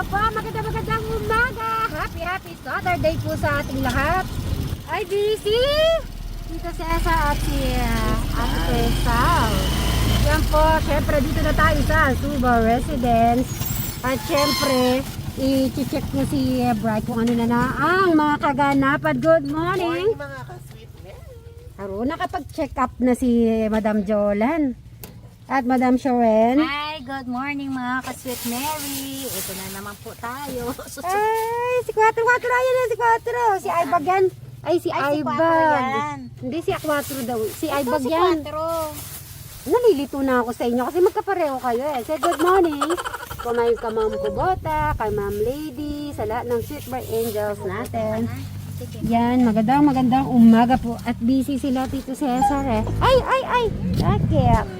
po, magandang umaga. Happy Saturday po sa ating lahat. Ay, busy! Dito si Esa at si Ate Sal. Yan po, syempre dito na tayo sa Suba Residence. At syempre, i-check mo si Bright kung ano na ang mga kaganapan. Good morning! Mga ka-sweet men. Haro, nakapag-check up na si Madam Jolan. At Madam Sharon. Hi, good morning mga ka-sweet Mary. Ito na naman po tayo. Ay, si 4 yan, si 4. Si Aibag yan. Ay, si Ay, si Aibag. Quattro yan. Hindi, si 4 daw. Si Ito Aibag si yan. Quattro. Nalilito na ako sa inyo kasi magkapareho kayo eh. Say good morning. Kumain ka Ma'am Kubota, kay Ma'am Lady, sa lahat ng Sweet Bar Angels natin. Yan, magandang umaga po. At busy sila Tito Cesar eh. Ay! Sakit.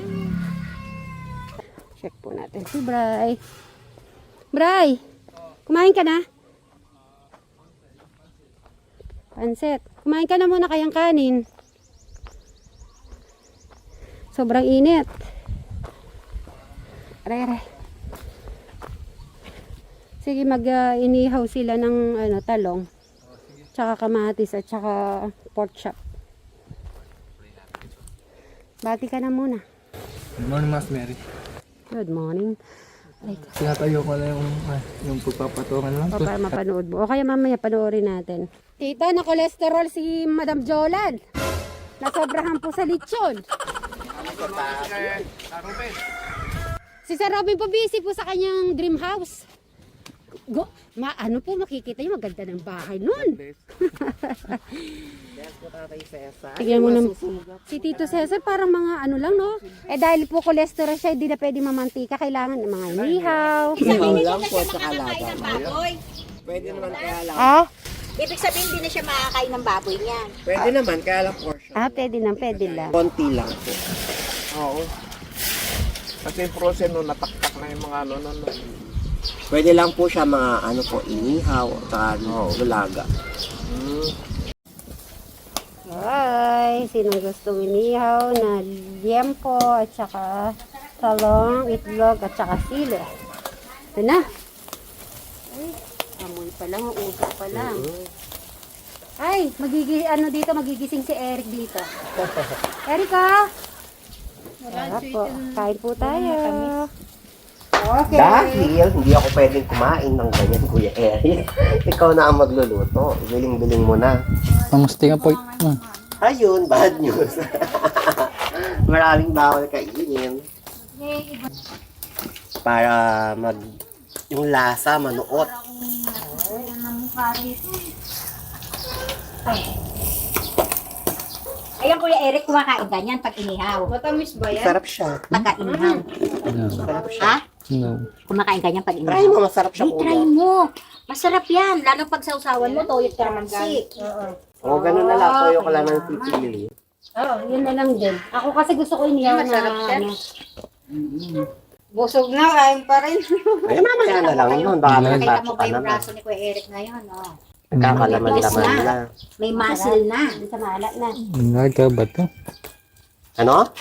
Check po natin si Bray. Bray, kumain ka na? Pansit. Kumain ka na muna kayang kanin. Sobrang init. Aray. Sige, mag-inihaw sila ng talong. Tsaka kamatis at tsaka pork chop. Bati ka na muna. Good morning, Mas Mary. Good morning. Sinatayo ko na yung pagpapatungan lang. O para mapanood mo. O kaya mamaya panoorin natin. Tita, na cholesterol si Madam Jolan. Nasobrahan po sa lechon. Si Sir Robin po busy po sa kanyang dream house. Ano po makikita niyo maganda ng bahay nun. Tignan mo naman. Si Tito Cesar parang mga ano lang no. Eh dahil po cholesterol siya, hindi na pwede mamantika. Kailangan ng mga inihaw. Inihaw lang po at saka laba. Pwede naman kaya lang. Ah? Ibig sabihin, hindi na siya makakain ng baboy niyan. Pwede naman kaya lang portion. Pwede lang. Konti lang po. Oo. Kasi yung process nun, nataktak na yung mga ano. Pwede lang po siya mga inihaw at saka lulaga. Ay, sinong gustong inihaw na liempo at saka talong, itlog at saka sili. Ito na. Ay, amoy pa lang, usok pa lang. Ay, magigising si Eric dito. Erika! Wala po, kain po tayo. Okay. Dahil hindi ako pwedeng kumain ng ganyan, Kuya Eric. Ikaw na ang magluluto. Biling-biling mo na. Namusti nga po. Ayun, bad news. Maraming bawal kainin. Para yung lasa manuot. Ayan, Kuya Eric, kumakain ka niyan pag inihaw. Matamis ba Masarap siya. Pagka inihaw. Masarap siya. Ha? No. Kumakain ka niyan pag inihaw. Try mo, masarap siya, Ay, try Kuya. mo. Masarap yan. Lalo pag sausawan mo, toyot karamansi. O, ganun na lang. Toyo ko lang ng pipili. Oo, yun na lang din. Ako kasi gusto ko inihaw na busog na, kain pa rin. Ay, mamaya na lang yun. Baka may Nakita tacho mo ka ba yung naman. braso ni Kuya Eric ngayon? Oh. Nagkakalaman-laman na. May muscle na. Hindi sa malat na. Naga ba to? Ano?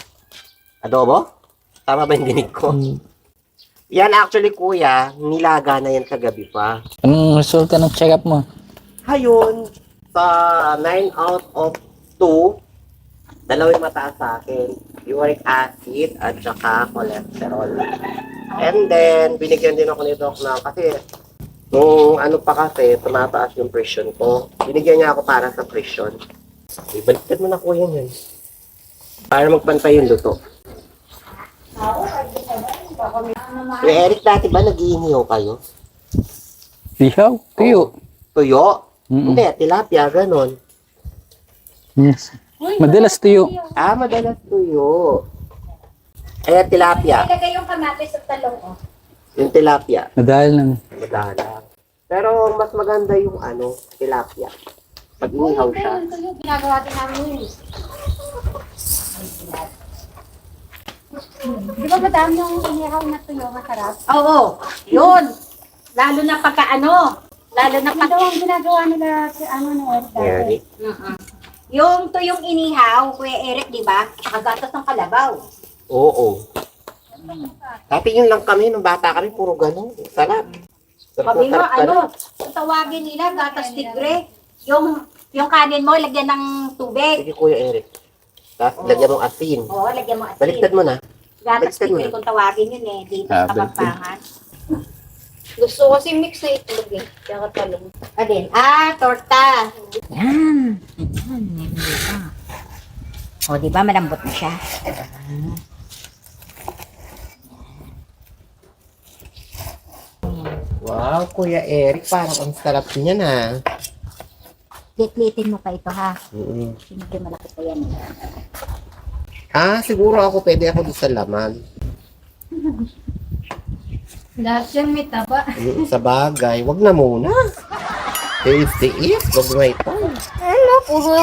Adobo? Tama ba yung dinig ko? Yan actually, Kuya, nilaga na yan kagabi pa. Anong resulta ng check-up mo? Hayun, sa 9 out of 2, dalawang mataas sa akin. Uric acid at saka cholesterol. And then, binigyan din ako ni Doc na kasi nung tumataas yung presyon ko. Binigyan niya ako para sa presyon. Ibaliktad mo na, Kuya, yan. Para magpantay yung luto. Kuya Eric, dati ba nag-iinihaw kayo? Ihaw? Tuyo? Tuyo? Mm-mm. Hindi, tilapia, ganon. Yes. Madalas tuyo. Madalas tuyo. Ay, tilapia. Ilagay yung kamatis at talong. Oh. Yung tilapia. Madahal lang. Madala. Pero mas maganda yung tilapia. Pag inihaw siya. Ginagawa din namin yun. Di ba madam yung inihaw na tuyo masarap? Oo. Yun. Lalo na pagka Lalo na Ito ang ginagawa nila ng Eric dati. Eric. Yung tuyong inihaw, Kuya Eric, di ba? Nakagatas ng kalabaw. Oo. Dati yun lang kami, nung bata kami, puro ganun. Sarap. Sabi mo, ano, kung tawagin nila, gatas tigre. Yung kanin mo, lagyan ng tubig. Sige, Kuya Eric. Tapos lagyan mo asin. Oo, lagyan mo asin. Baliktad mo na. Gatas baliktad mo tigre na. kung tawagin yun eh. Dito sa Kapampangan. Gusto ko kasi mix na itlog eh. Kaya talong. Adin, torta. Yan. O, di ba malambot na siya? Wow, Kuya Eric, parang ang sarap niya na. Litlitin mo pa ito ha. Mm. Hindi malaki pa yan. Siguro ako pwede ako doon sa laman. Lahat yan may taba. Sa bagay, wag na muna. Tiis-tiis, wag na ito. Ano, puro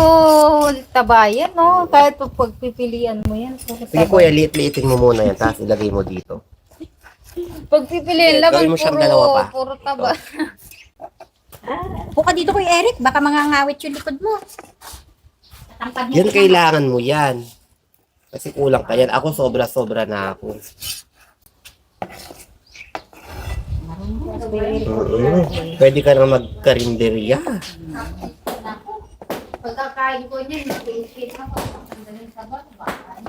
taba yan, no? Kahit pagpipilian mo yan, puro Sige taba. Kuya, liit-liitin mo muna yan, tapos ilagay mo dito. Pagpipilian lang, Gawin mo siyang dalawa pa. puro taba. Buka dito kay Eric, baka mangangawit yung likod mo. Tatangkad mo Yan kailangan mo yan. Kasi kulang ka yan. Ako sobra-sobra na ako. Pwede ka nang magkarinderya. Pagkakain ko niyan, nag-iisip ako. Tanggalin taba, bakal.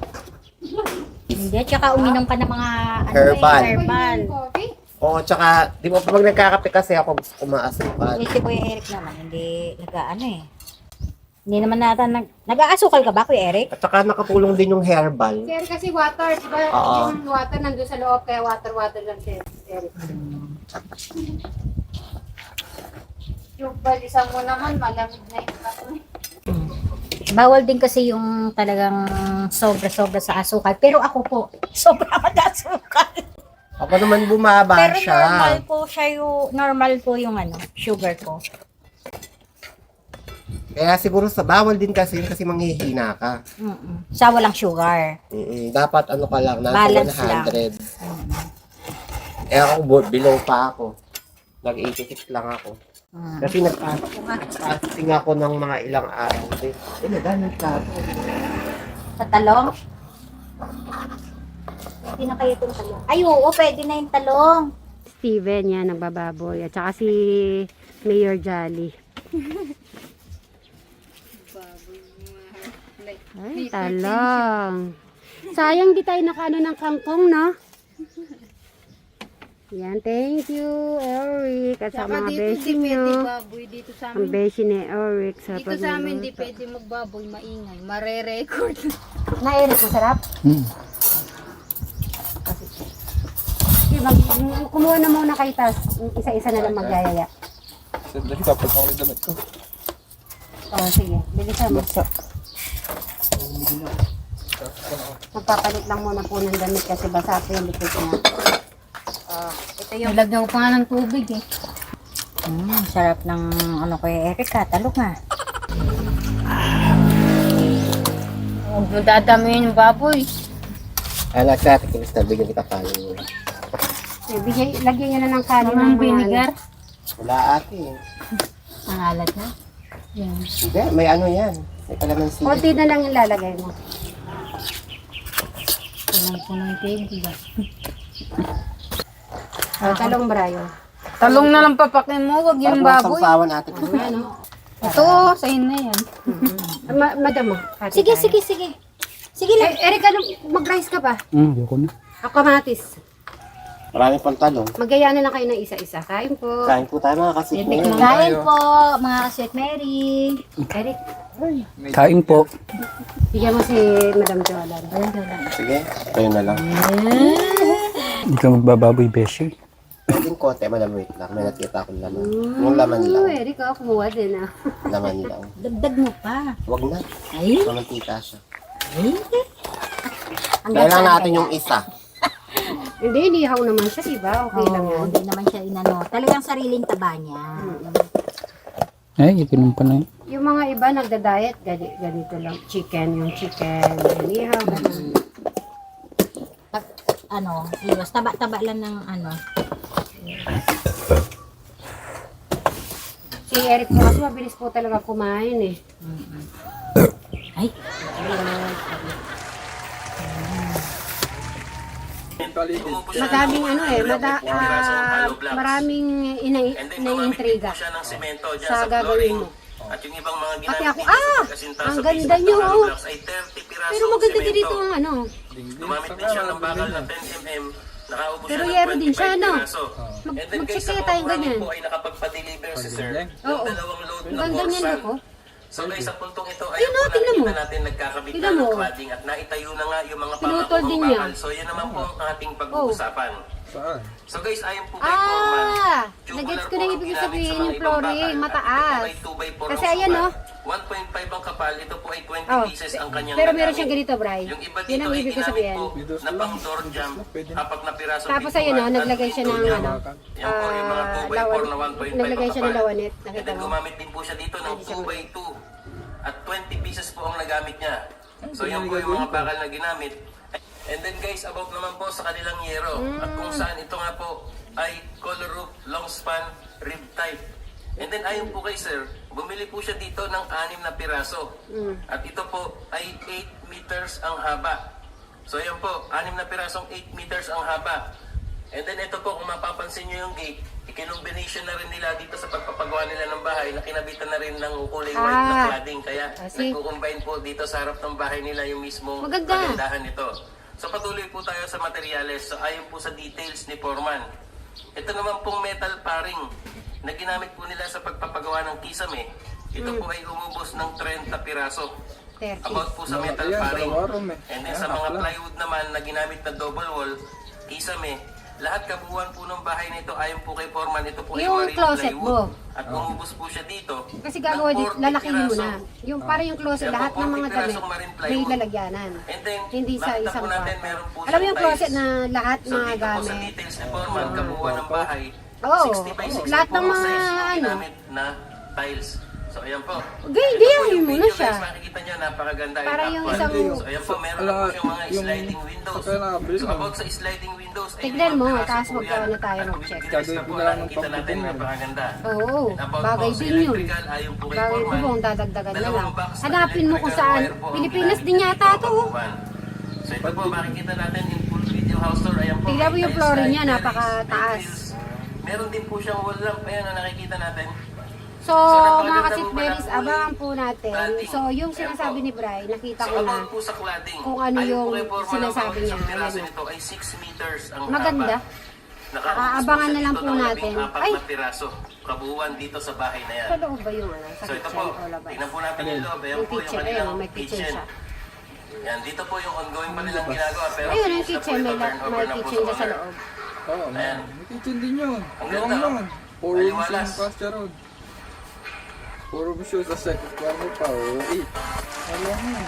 Hindi, tsaka uminom ka ng mga Herbal. herbal. Coffee? Oo, tsaka, di ba pag nagkakape kasi ako gusto ko maasukal. Si Kuya Eric naman, hindi nag-ano eh. Hindi naman natin nag-aasukal ka ba, Kuya Eric? At saka nakatulong din yung herbal. Sir, kasi water, di ba? Oo. Yung water nandun sa loob, kaya water lang sir. Yung balisan mo naman, malamig na yung kape. Bawal din kasi yung talagang sobra-sobra sa asukal. Pero ako po, sobra mag-asukal. Ako naman bumaba Pero siya. normal po yung ano, sugar ko. Kaya siguro sa bawal din kasi yun kasi manghihina ka. Sa walang sugar. Dapat ano ka lang, nasa Balance 100. Eh ako below pa ako. Nag-86 lang ako. Kasi nag-fasting ako ng mga ilang araw. Nagamit ka ako. Sa talong. Pwede na kayo itong talong. Ay, oo, pwede na yung talong. Steven, yan, nagbababoy. At saka si Mayor Jolly. Ay, talong. Sayang di tayo nakaano ng kangkong, no? Yan, thank you, Eric. At sa mga beshi nyo. Dito sa Ang beshi ni Eric sa Dito sa amin, di pagluluto. pwede magbaboy, maingay. Mare-record. Na, Eric, masarap? Kumuha na muna kayo, tas isa-isa na lang magyayaya. Sandali, kapag ako ng damit ko. Oh, sige. Bilisan mo. Magpapalit lang muna po ng damit kasi basa po yung likod niya. Ito yung Nilagyan ko pa nga ng tubig eh. sarap ng ano Kuya Eric ha, talong ha. Huwag mo dadamihin yung baboy. Ala sa atin, Crystal, bigyan kita palo. Lagyan niyo na ng kanin Ang ng mga vinegar. Wala ate. Ang alat na. Yan. Hindi, may ano yan. May kalamansi. Konti na lang yung lalagay mo. Walang po ng tubig. Talong brayo. Talong na lang papakin mo, huwag yung baboy. Sampawan ate. Ito, sa'yo na yan. Madam mo. Sige, sige, sige. Sige lang. Eric, ano, mag-rice ka ba? Ayoko na. Ako kamatis. Marami pang talong. Magaya na lang kayo ng isa-isa. Kain po. Kain po tayo mga kasip mo. Kain po, mga Sweet Mary. Eric, Kain po. bigyan mo si Madam Jolan. Sige, kayo na lang. Hindi ka magbababoy, Beshi. Pwedeng konti, madam, wait lang. May nakita akong laman. Yung laman Oh, lang. Eric, ako kumuha din ah. Laman lang. Dagdag mo pa. Huwag na. Ay, Mamantika siya. ang Kailangan ganda. natin yung isa. Hindi, inihaw naman siya, diba? Okay lang Oo, yan. hindi naman siya inano. Talagang sariling taba niya. Ay, ipinom pa na yun. Yung mga iba nagda-diet, ganito lang. Yung chicken, inihaw. ganun. Ano, iwas. Taba-taba lang ng ano. Si Eric po kasi mabilis po talaga kumain eh. Ay, madaming ano eh, maraming naiintriga siya ng semento dyan sa gagawin mo. At yung ibang mga Pati ginamit ako, dito sa ang pagkasinta sa ganda base nyo, ng oh. blocks ay 30 pirasong Pero maganda din semento. ito ang ano. Gumamit din siya ng bakal na 10mm. Nakaubos Pero siya ng yero din siya, 25 no? piraso. And then guys, Mag-check sa kaya mga tayong programming ganyan. po ay nakapagpa-deliver si sir. Oo. Yung dalawang load Ang na ganda niyan, Corsan. Loco. So guys, sa puntong ito ay Ayun, oh, tingnan mo. nakikita natin nagkakabit Tingnan na ng mo. cladding at naitayo na nga yung mga Pinutol pangakong din niya. bakal. So yan naman po ang ating pag-uusapan. Saan? So guys, ayon po kay Foreman, nagets ko tubular na po ang ibig ginamit sabihin sa mga yung ibang flooring, bakal. At mataas. ito po ay 2x4 Kasi ang ayan, sukat. no? 1.5 ang kapal, ito po ay 20 Oh, pieces ang kanyang pero meron nagamit. siyang ganito, Bray. Yung iba Yun dito ang ay ibig ko ginamit sabihin. po na pang door jump, apat na piraso Tapos pintuan, ayun, no, at naglagay siya ng pinto ano, Yan po yung mga 2x4 na 1.5 naglagay ang siya ng kapal. lawanet. And Nakita then mo? gumamit din po siya dito ng 2x2 at 20 pieces po ang nagamit niya. So yan po yung mga bakal na ginamit. And then guys, about naman po sa kanilang yero at kung saan ito nga po ay color roof, long span, rib type. And then ayon po kay sir, bumili po siya dito ng 6 na piraso. At ito po ay 8 meters ang haba. So yan po, 6 na pirasong 8 meters ang haba. And then ito po, kung mapapansin nyo yung gate, i-combination na rin nila dito sa pagpapagawa nila ng bahay na kinabitan na rin ng kulay white na cladding. Kaya see? nagko-combine po dito sa harap ng bahay nila yung mismong Maganda. kagandahan nito. So patuloy po tayo sa materyales. So ayon po sa details ni Foreman. Ito naman pong metal paring na ginamit po nila sa pagpapagawa ng kisame. Ito po ay umubos ng 30 piraso. 30. About po sa metal paring. And then sa mga plywood naman na ginamit na double wall, kisame, lahat kabuuan po ng bahay na ito ayon po kay Foreman, ito po ay Yung marine closet plywood. mo. At umubos po siya dito. Kasi gagawa dito, ng 40 lalakihin mo piraso. na. Yung para yung closet, Yan po, lahat ng 40 mga damit, pirasong marine may plywood. lalagyanan. And then, Hindi sa nakita isang po natin, kwarto. meron po Alam mo siyang yung closet tiles. na lahat So mga dito po sa gamit. details ni Foreman, kabuuan ng bahay, Oo, 60 by 60 lahat po ng ang mga size ng ano. ginamit na tiles. So ayan po. Gayahin mo na Video, siya. guys, makikita nyo, napakaganda Para yung yung actual. isang- So ayan po, meron po siyang mga sliding windows. So about sa sliding windows, ay Tignan mo, 5 piraso taas po mo yan. pa na tayo At mag-check. with glass na po, nakikita natin, napakaganda. Oo, About bagay po sa din yun. electrical, ayon po kay Bagay Foreman, po kung dadagdagan na lang. dalawang box na Hanapin mo kung electrical saan. wire po ang Pilipinas ginamit din niya yata dito, to. oh. kabuuan. So ito po, makikita natin in full video house tour. Ayan po, Tignan mo may yung tiles flooring na niya, terrace, napakataas. may grills. Meron din po siyang wall lamp. Ayan na nakikita natin. So, napakaganda mga po kasitberis, pala po abangan po natin. cladding. So, yung Ayan sinasabi po. ni Bray, nakita So ko na. about po sa cladding, kung ano ayon yung po kay Foreman, sinasabi ang niya. isang piraso Ayan. nito ay 6 meters ang Maganda. haba. Nakaubos Aabangan po na siya lang dito po ng natin. 14 Ay! na piraso. Kabuuan dito sa bahay na yan. Sa loob ba yung ano? Sa So ito kitchen po, o labas? tingnan po natin yung loob. Ayan Yung po yung kitchen, kanilang ayun, may kitchen siya. Yan, dito po yung ongoing pa nilang ginagawa. Pero Ayun, yung finish na po kitchen, ito, may, turn over may na po kitchen dyan sa owner. loob. Oo, Ayan. may kitchen din yun. Ang Long ganda, naman. Puro Aliwalas. mission pasture road. Puro mission sa second quarter pa. Oo, 8. Alam mo.